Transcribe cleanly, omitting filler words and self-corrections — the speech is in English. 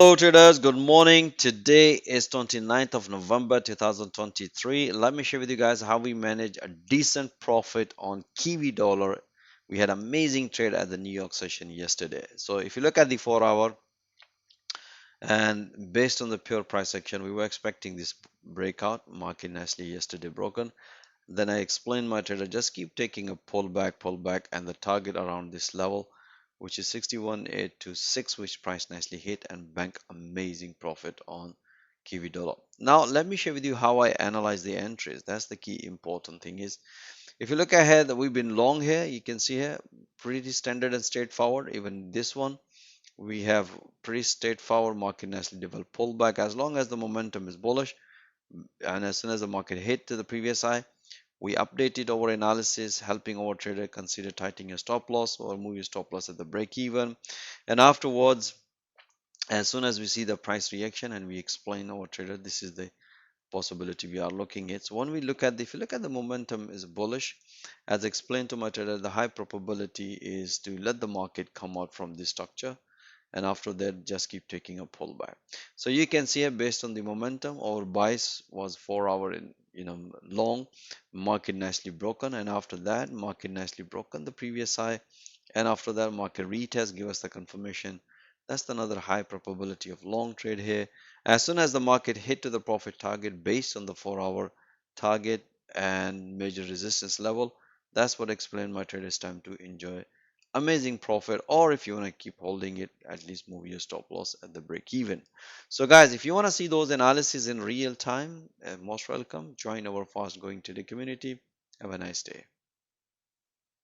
Hello traders, good morning. Today is 29th of November 2023. Let me share with you guys how we manage a decent profit on Kiwi dollar. We had amazing trade at the New York session yesterday. So if you look at the 4 hour and based on the pure price action, we were expecting this breakout. Market nicely yesterday broken. Then I explained my trader just keep taking a pullback, and the target around this level, which is 61,826, which price nicely hit and bank amazing profit on Kiwi dollar. Now let me share with you how I analyze the entries. That's the key important thing is if you look ahead, we've been long here. You can see here pretty standard and straightforward. Even this one we have pretty straightforward market nicely developed pullback as long as the momentum is bullish and as soon as the market hit to the previous high we updated our analysis, helping our trader consider tightening your stop loss or move your stop loss at the break even. And afterwards, as soon as we see the price reaction and we explain our trader, this is the possibility we are looking at. So when we look at if you look at the momentum is bullish, as explained to my trader, the high probability is to let the market come out from this structure and after that just keep taking a pullback. So you can see here based on the momentum our bias was 4 hour in long, market nicely broken, and after that market nicely broken the previous high, and after that market retest give us the confirmation. That's another high probability of long trade here. As soon as the market hit to the profit target based on the 4 hour target and major resistance level, that's what explained my trade is time to enjoy amazing profit, or if you want to keep holding it, at least move your stop loss at the break even. So guys, if you want to see those analyses in real time, most welcome, join our fast growing today community. Have a nice day.